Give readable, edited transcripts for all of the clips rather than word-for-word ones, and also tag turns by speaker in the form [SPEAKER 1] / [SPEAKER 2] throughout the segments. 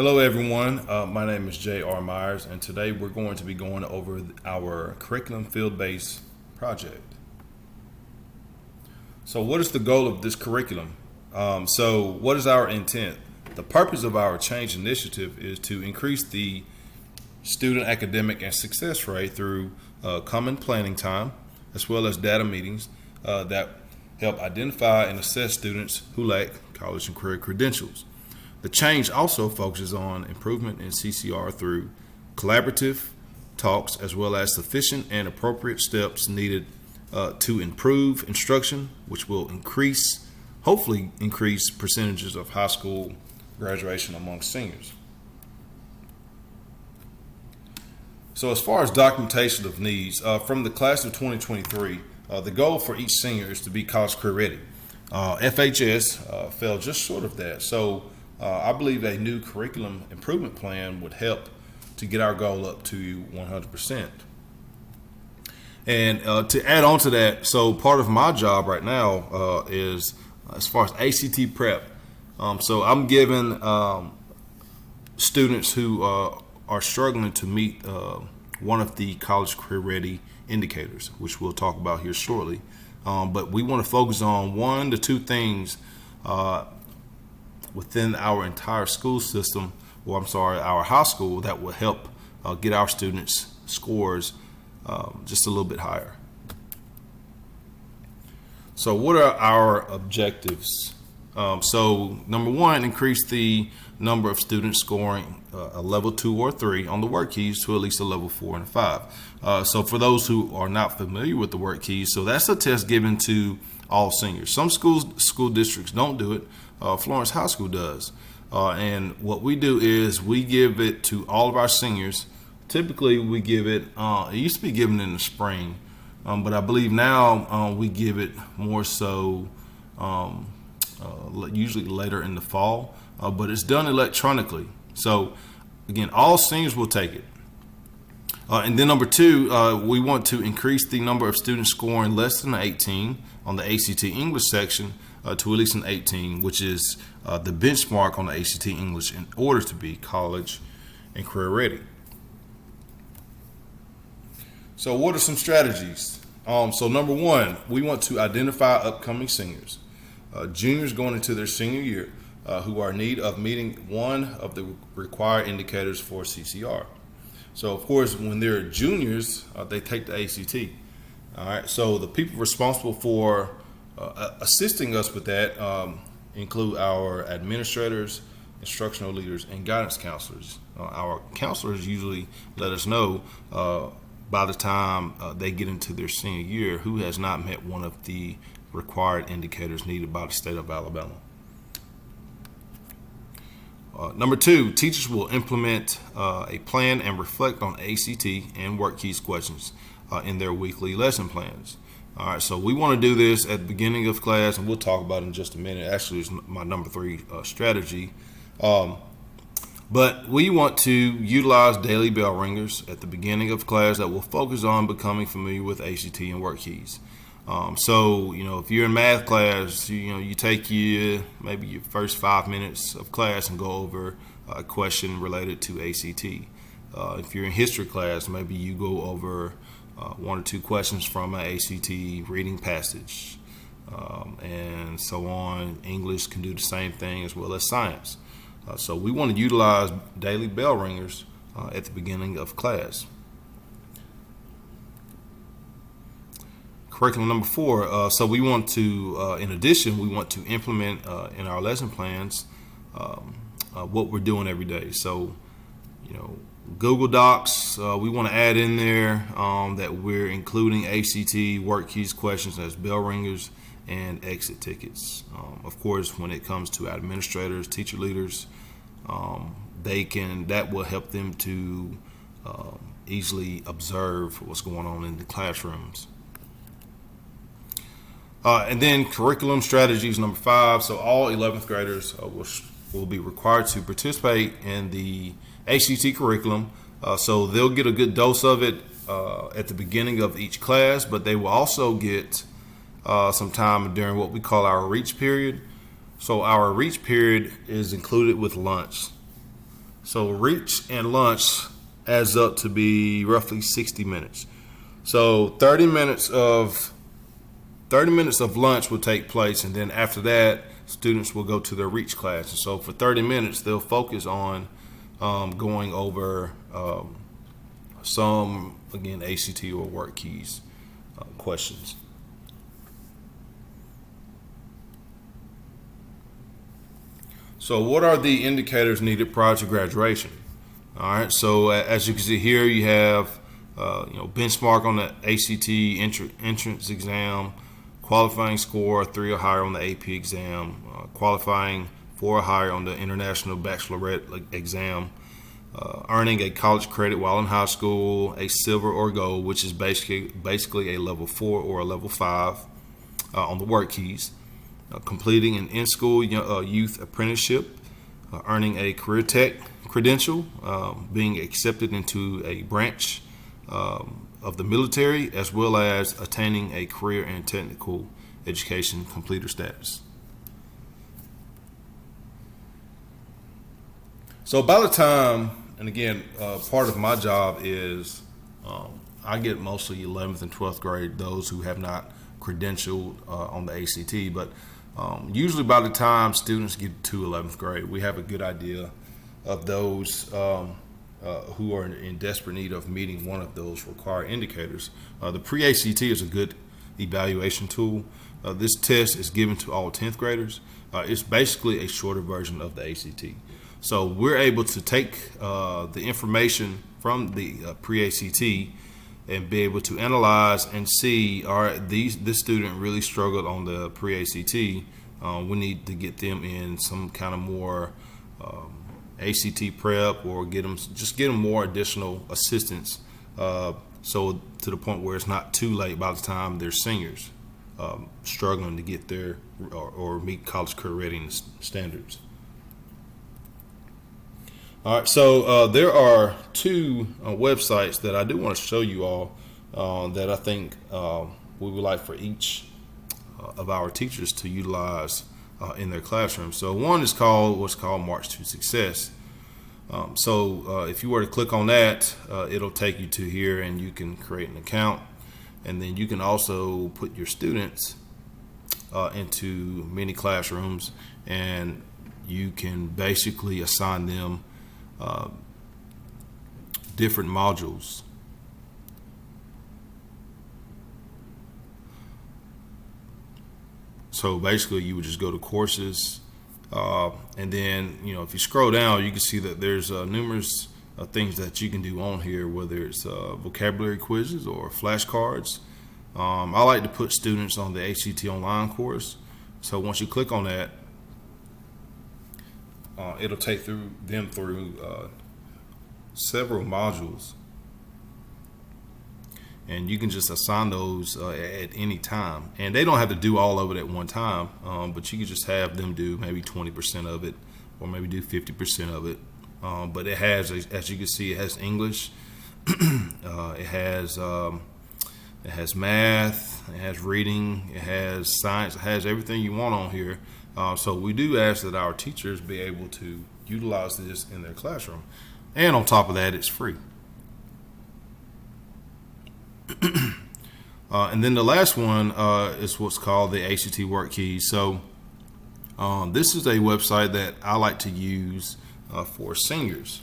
[SPEAKER 1] Hello, everyone. My name is J.R. Myers, and today we're going to be going over our curriculum field-based project. So, what is the goal of this curriculum? What is our intent? The purpose of our change initiative is to increase the student academic and success rate through common planning time, as well as data meetings that help identify and assess students who lack college and career credentials. The change also focuses on improvement in CCR through collaborative talks as well as sufficient and appropriate steps needed to improve instruction, which will hopefully increase percentages of high school graduation among seniors. So as far as documentation of needs, from the class of 2023, the goal for each senior is to be college career ready. FHS fell just short of that. So I believe a new curriculum improvement plan would help to get our goal up to 100%. And to add on to that, so part of my job right now is as far as ACT prep. So I'm giving students who are struggling to meet one of the college career ready indicators, which we'll talk about here shortly. But we want to focus on 1 to 2 things within our entire school system, our high school, that will help get our students' scores just a little bit higher. So what are our objectives? So number 1, increase the number of students scoring a level 2 or 3 on the work keys to at least a level 4 and a 5. So for those who are not familiar with the work keys, so that's a test given to all seniors. Some school districts don't do it. Florence High School does. And what we do is we give it to all of our seniors. Typically we give it, it used to be given in the spring, but I believe now we give it more so usually later in the fall, but it's done electronically. So again, all seniors will take it. And then number 2, we want to increase the number of students scoring less than 18 on the ACT English section to at least an 18, which is the benchmark on the ACT English in order to be college and career ready. So what are some strategies? So number 1, we want to identify upcoming seniors, juniors going into their senior year who are in need of meeting one of the required indicators for CCR. So of course, when they're juniors, they take the ACT. All right. So the people responsible for assisting us with that include our administrators, instructional leaders, and guidance counselors. Our counselors usually let us know by the time they get into their senior year who has not met one of the required indicators needed by the state of Alabama. Number 2, teachers will implement a plan and reflect on ACT and work keys questions in their weekly lesson plans. All right, so we want to do this at the beginning of class, and we'll talk about it in just a minute. Actually, it's my number 3 strategy. But we want to utilize daily bell ringers at the beginning of class that will focus on becoming familiar with ACT and work keys. So, if you're in math class, you take maybe your first 5 minutes of class and go over a question related to ACT. If you're in history class, maybe you go over 1 or 2 questions from an ACT reading passage, and so on. English can do the same thing as well as science. So we want to utilize daily bell ringers at the beginning of class. Curriculum number 4. So we want to, in addition, we want to implement in our lesson plans what we're doing every day. So, Google Docs, we want to add in there that we're including ACT work keys questions as bell ringers and exit tickets. Of course, when it comes to administrators, teacher leaders, that will help them to easily observe what's going on in the classrooms. And then curriculum strategies number 5. So all 11th graders will be required to participate in the ACT curriculum. So they'll get a good dose of it at the beginning of each class, but they will also get some time during what we call our reach period. So our reach period is included with lunch. So reach and lunch adds up to be roughly 60 minutes. So 30 minutes of lunch will take place, and then after that, students will go to their reach class. And so for 30 minutes, they'll focus on going over some, again, ACT or Work Keys questions. So what are the indicators needed prior to graduation? All right, so as you can see here, you have benchmark on the ACT entrance exam, qualifying score 3 or higher on the AP exam, qualifying 4 or higher on the International Baccalaureate exam, earning a college credit while in high school, a silver or gold, which is basically a level 4 or a level 5 on the Work Keys, completing an in-school youth apprenticeship, earning a career tech credential, being accepted into a branch of the military, as well as attaining a career and technical education completer status. So by the time, and again, part of my job is I get mostly 11th and 12th grade, those who have not credentialed on the ACT, but usually by the time students get to 11th grade, we have a good idea of those who are in desperate need of meeting one of those required indicators. The pre-ACT is a good evaluation tool. This test is given to all 10th graders. It's basically a shorter version of the ACT. So we're able to take the information from the pre-ACT and be able to analyze and see, all right, this student really struggled on the pre-ACT. We need to get them in some kind of more ACT prep, or get them more additional assistance, so to the point where it's not too late by the time they're seniors, struggling to get there or meet college career readiness standards. All right, so there are 2 websites that I do want to show you all that I think we would like for each of our teachers to utilize in their classroom. So one is what's called March to Success. So if you were to click on that, it'll take you to here, and you can create an account, and then you can also put your students into mini classrooms, and you can basically assign them different modules. So basically, you would just go to courses, and then if you scroll down, you can see that there's numerous things that you can do on here, whether it's vocabulary quizzes or flashcards. I like to put students on the ACT Online course. So once you click on that, it'll take them through several modules, and you can just assign those at any time. And they don't have to do all of it at one time, but you can just have them do maybe 20% of it, or maybe do 50% of it. But it has, as you can see, it has English, it has math, it has reading, it has science, it has everything you want on here. So we do ask that our teachers be able to utilize this in their classroom. And on top of that, it's free. And then the last one is what's called the ACT Work Keys. So this is a website that I like to use for seniors.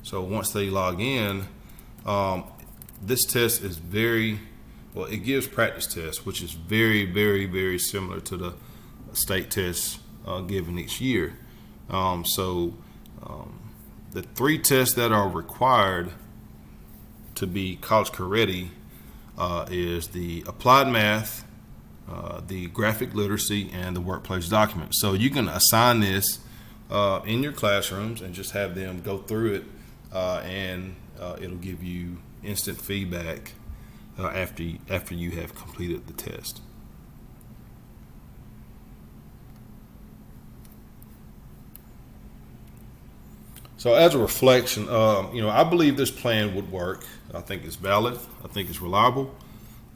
[SPEAKER 1] So once they log in, this test is it gives practice tests, which is very, very, very similar to the state tests given each year. The 3 tests that are required to be college career ready is the applied math, the graphic literacy, and the workplace document. So you can assign this in your classrooms and just have them go through it, and it'll give you instant feedback after you have completed the test. So as a reflection, I believe this plan would work. I think it's valid. I think it's reliable.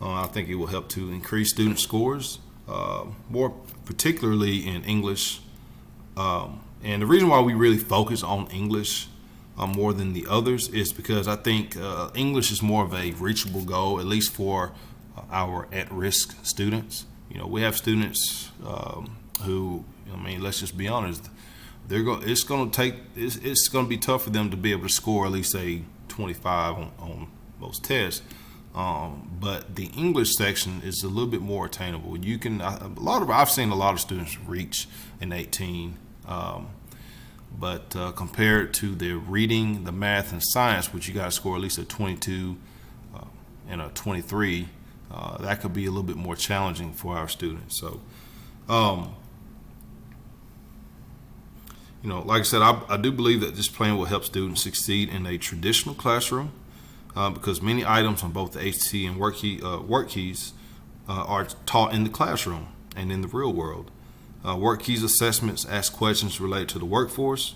[SPEAKER 1] I think it will help to increase student scores, more particularly in English. And the reason why we really focus on English more than the others is because I think English is more of a reachable goal, at least for our at-risk students. We have students who, let's just be honest, it's going to be tough for them to be able to score at least a 25 on those tests. But the English section is a little bit more attainable. I've seen a lot of students reach an 18. But compared to the reading, the math, and science, which you got to score at least a 22 and a 23, that could be a little bit more challenging for our students. So, like I said, I do believe that this plan will help students succeed in a traditional classroom because many items on both the HT and work keys are taught in the classroom and in the real world. Work keys assessments ask questions related to the workforce.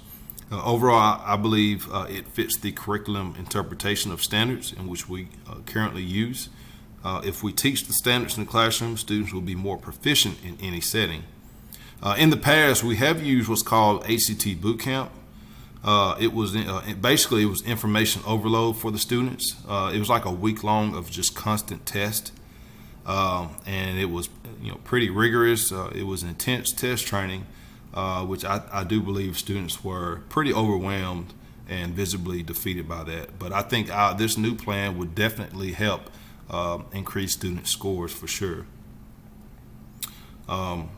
[SPEAKER 1] Overall, I believe it fits the curriculum interpretation of standards in which we currently use. If we teach the standards in the classroom, students will be more proficient in any setting. In the past, we have used what's called HCT Bootcamp. It was information overload for the students. It was like a week long of just constant tests. And it was pretty rigorous. It was intense test training, which I do believe students were pretty overwhelmed and visibly defeated by that. But I think this new plan would definitely help increase student scores for sure.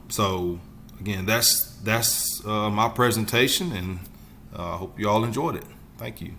[SPEAKER 1] So again, that's my presentation, and I hope you all enjoyed it. Thank you.